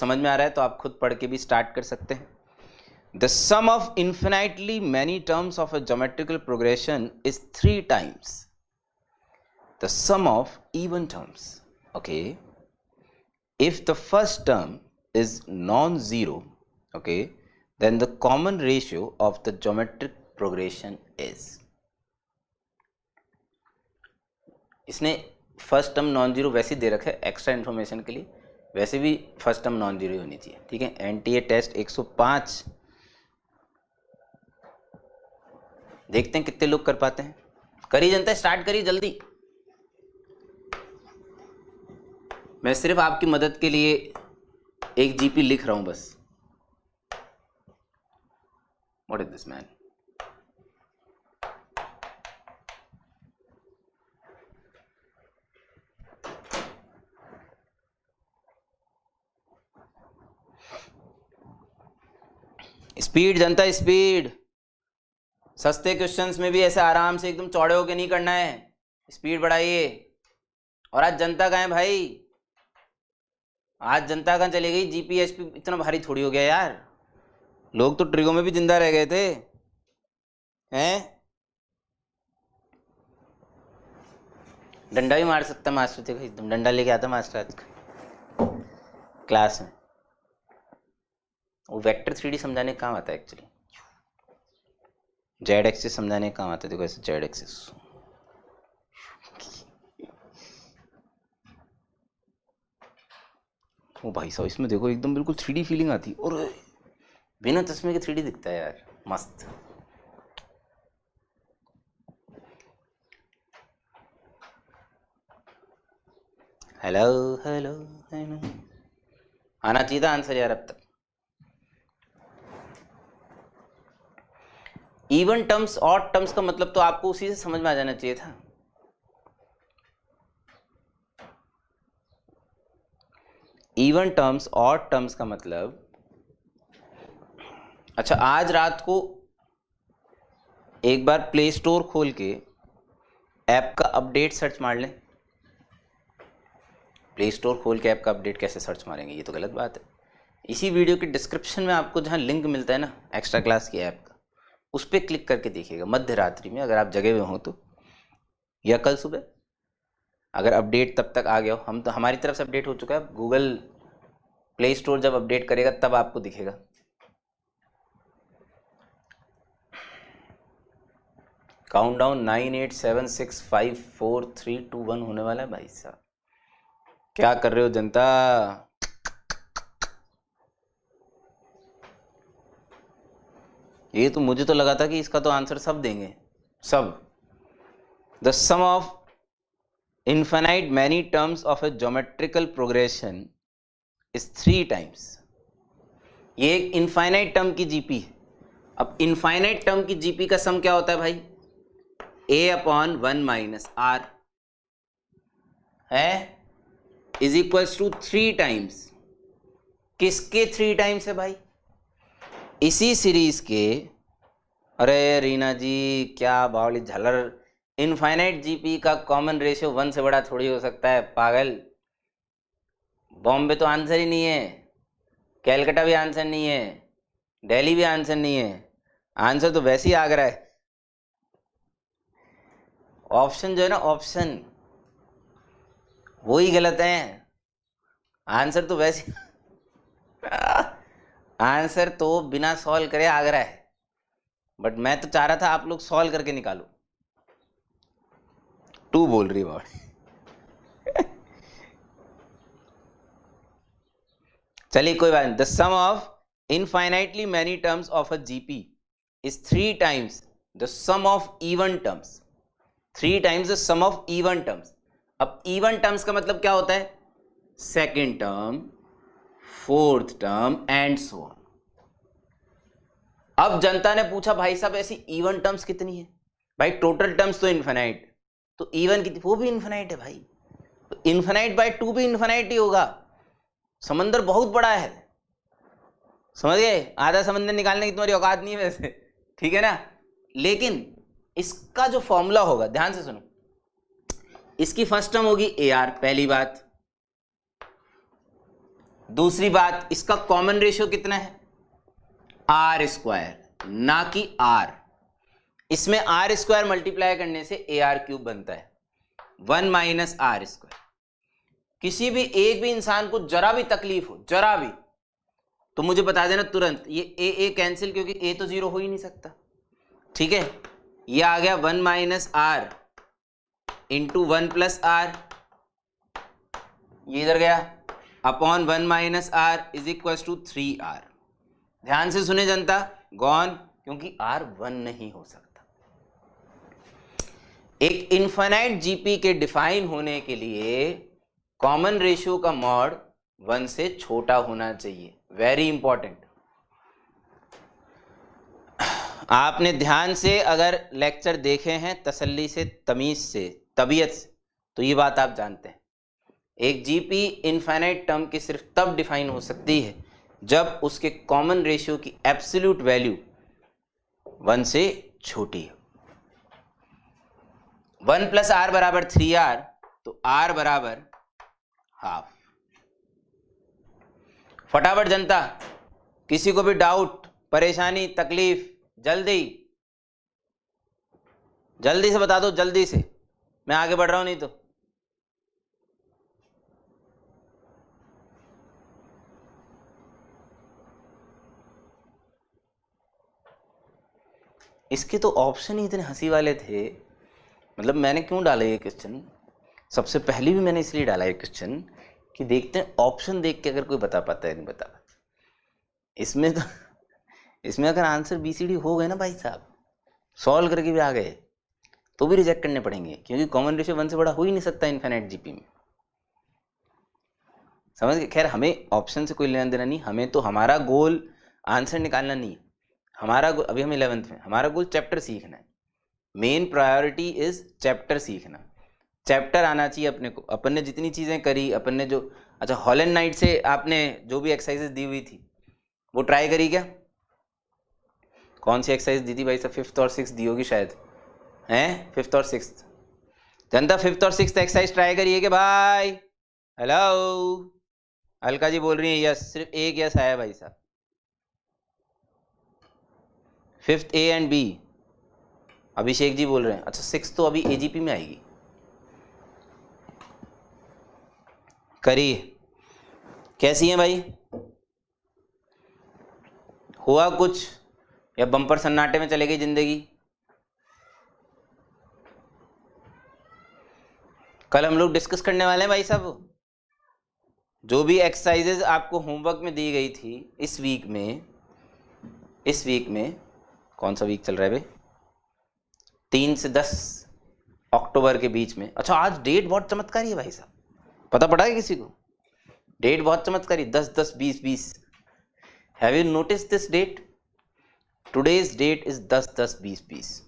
समझ में आ रहा है तो आप खुद पढ़ के भी स्टार्ट कर सकते हैं। The sum of infinitely many terms of a geometrical progression is 3 times the sum of even terms. Okay, if the first term is non-zero, okay, then the common ratio of the geometric progression is. इसने first term non zero वैसे दे रखा है extra information के लिए, वैसे भी first term non zero होनी चाहिए, ठीक है। एनटीए टेस्ट 105 देखते हैं कितने लोग कर पाते हैं। करिए जनता, स्टार्ट करिए जल्दी। मैं सिर्फ आपकी मदद के लिए एक जीपी लिख रहा हूं बस। What is this man? Speed Janata, speed. सस्ते क्वेश्चंस में भी ऐसे आराम से एकदम चौड़े होके नहीं करना है, स्पीड बढ़ाइए। और आज जनता कहाँ है भाई? आज जनता कहाँ चली गई? जीपीएसपी इतना भारी थोड़ी हो गया यार, लोग तो ट्रिगो में भी जिंदा रह गए थे हैं। डंडा भी मार सकता मास्टर, देखो एकदम डंडा लेके आता मास्टर आज क्लास में। वो वेक्टर 3D समझाने काम आता है एक्चुअली, जेड एक्सिस समझाने काम आता है। देखो ऐसे जेड एक्सिस, ओ भाई साहब इसमें देखो एकदम बिल्कुल 3D फीलिंग आती है, और बिना चश्मे के 3D दिखता है यार, मस्त। हेलो हेलो हेलो, आना चाहिए था आंसर यार अब तक। इवन टर्म्स ऑड टर्म्स का मतलब तो आपको उसी से समझ में आ जाना चाहिए था। इवन टर्म्स ऑड टर्म्स का मतलब, अच्छा आज रात को एक बार प्ले स्टोर खोल के ऐप का अपडेट सर्च मार लें। प्ले स्टोर खोल के ऐप का अपडेट कैसे सर्च मारेंगे? ये तो गलत बात है। इसी वीडियो के डिस्क्रिप्शन में आपको जहां लिंक मिलता है ना एक्स्ट्रा क्लास की ऐप का, उस पर क्लिक करके देखिएगा मध्य रात्रि में, अगर आप जगे हुए हो तो, या कल सुबह अगर अपडेट तब तक आ गया हो। हम तो हमारी तरफ से अपडेट हो चुका है, गूगल प्ले स्टोर जब अपडेट करेगा तब आपको दिखेगा। काउंटडाउन 9 8 7 6 5 4 3 2 1 होने वाला है भाई साहब। क्या कर रहे हो जनता? ये तो मुझे तो लगा था कि इसका तो आंसर सब देंगे, सब। The sum of infinite many terms of a geometrical progression is 3 times। ये एक इनफाइनाइट टर्म की जीपी है। अब इनफाइनाइट टर्म की जीपी का सम क्या होता है भाई? a/1 - r है इज इक्वल्स टू 3 टाइम्स। किसके 3 टाइम्स है भाई? इसी सीरीज के। अरे रीना जी क्या बावली झलर, इनफाइनाइट जीपी का कॉमन रेशियो 1 से बड़ा थोड़ी हो सकता है पागल। बॉम्बे तो आंसर ही नहीं है, कैलकाटा भी आंसर नहीं है, दिल्ली भी आंसर नहीं है, आंसर तो वैसे ही आगरा है। ऑप्शन जो है ना, ऑप्शन वो ही गलत है, आंसर तो वैसे आंसर तो बिना सॉल्व करे आगरा है। बट मैं तो चाह रहा था आप लोग सॉल्व करके निकालो। 2 बोल रही बात। चलिए कोई बात नहीं। The sum of infinitely many terms of a GP is 3 times the sum of even terms. 3 times the sum of even terms. अब इवन टर्म्स का मतलब क्या होता है? Second term, fourth term and so on. अब जनता ने पूछा भाई साहब ऐसी इवन टर्म्स कितनी है? भाई टोटल टर्म्स तो इनफाइनाइट, तो इवन कितनी? वो भी इनफाइनाइट है भाई। तो इनफाइनाइट बाय 2 भी इनफाइनाइट ही होगा। समंदर बहुत बड़ा है, समझ गए? आधा समंदर निकालने की तुम्हारी औकात नहीं है वैसे, ठीक है ना। लेकिन इसका जो फॉर्मूला होगा, ध्यान से सुनो, इसकी फर्स्ट टर्म होगी AR, पहली बात। दूसरी बात, इसका कॉमन रेशियो कितना है? आर स्क्वायर, ना कि आर। इसमें आर स्क्वायर मल्टीप्लाई करने से ए आर क्यूब बनता है, 1 माइनस आर स्क्वायर। किसी भी एक भी इंसान को जरा भी तकलीफ हो, जरा भी, तो मुझे बता देना तुरंत, ये ए कैंसिल, क्योंकि ए तो जीरो हो ही नहीं सकता। ठीक है, ये आ गया 1 minus r into 1 plus r, ये इधर गया, upon 1 minus r is equal to 3r। ध्यान से सुने जनता, गॉन, क्योंकि r 1 नहीं हो सकता। एक इनफाइनाइट जीपी के डिफाइन होने के लिए कॉमन रेशियो का मॉड 1 से छोटा होना चाहिए, वेरी इंपॉर्टेंट। आपने ध्यान से अगर लेक्चर देखे हैं तसल्ली से, तमीज से, तबीयत से, तो ये बात आप जानते हैं, एक जीपी इनफाइनाइट टर्म की सिर्फ तब डिफाइन हो सकती है जब उसके कॉमन रेशियो की एब्सोल्यूट वैल्यू 1 से छोटी हो। 1 प्लस आर बराबर 3r, तो r बराबर हाफ। फटाफट जनता, किसी को भी डाउट, परेशानी, तकलीफ, जल्दी जल्दी से बता दो, जल्दी से, मैं आगे बढ़ रहा हूं नहीं तो। इसके तो ऑप्शन ही इतने हंसी वाले थे, मतलब मैंने क्यों डाला ये क्वेश्चन, सबसे पहले भी मैंने इसलिए डाला ये क्वेश्चन कि देखते हैं ऑप्शन देख के अगर कोई बता पाता है नहीं बता पाता। इसमें तो इसमें अगर आंसर बीसीडी हो गए ना भाई साहब, सॉल्व करके भी आ गए, तो भी रिजेक्ट करने पड़ेंगे, क्योंकि कॉमन रेशियो 1 से बड़ा हो ही नहीं सकता इनफाइनाइट जीपी में। समझ गए? खैर, हमें ऑप्शन से कोई लेना देना नहीं, हमें तो हमारा गोल आंसर निकालना नहीं है। हमारा गोल, अभी हम 11th में, हमारा गोल चैप्टर सीखना है। मेन प्रायोरिटी इज चैप्टर सीखना, चैप्टर आना चाहिए अपने को। अपन ने जितनी चीज़ें करी, अपन ने जो, अच्छा हॉलैंड नाइट से आपने जो भी एक्सरसाइजेस दी हुई थी वो ट्राई करी क्या? कौन सी एक्सरसाइज दी थी भाई साहब? 5th और 6th दी होगी शायद, हैं? 5th और 6th जनता, 5th और 6th एक्सरसाइज ट्राई करिए कि भाई? हेलो, अलका जी बोल रही है यस, सिर्फ एक यस आया भाई साहब। 5th A and B, Abhishek ji बोल रहे हैं। अच्छा 6th तो अभी एजीपी में आएगी, करिए। कैसी है भाई, हुआ कुछ या बम्पर सन्नाटे में चले गई जिंदगी? कल हम लोग डिस्कस करने वाले हैं भाई साहब, जो भी एक्सरसाइजेज आपको होमवर्क में दी गई थी इस वीक में, कौन सा वीक चल रहा है भाई? 3 से 10 अक्टूबर के बीच में। अच्छा आज डेट बहुत चमत्कारी है भाई साहब, पता पड़ा है किसी को? डेट बहुत चमत्कारी, 10-10, 20-20। Have you notice this date? Today's date is 10-10, 20-20।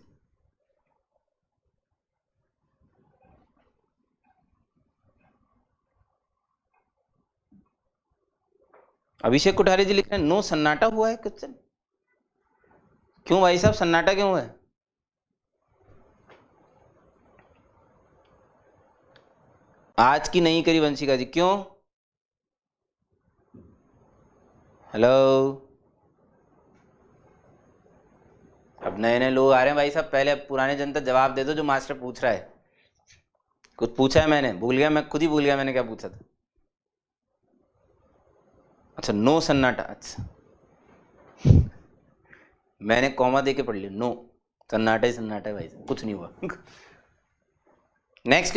Abhishek Kothari ji लिख रहे हैं नो सन्नाटा हुआ है क्वेश्चन। क्यों भाई साहब, सन्नाटा क्यों है? आज की नहीं करी वंशिका जी, क्यों? हेलो, अब नए नए लोग आ रहे हैं भाई साहब, पहले पुराने जनता जवाब दे दो जो मास्टर पूछ रहा है। कुछ पूछा है मैंने? भूल गया, मैं खुद ही भूल गया मैंने क्या पूछा था। अच्छा नो सन्नाटा, अच्छा मैंने कॉमा दे के पढ़ लिया, नो सन्नाटा ही सन्नाटा है भाई साहब, कुछ नहीं हुआ। नेक्स्ट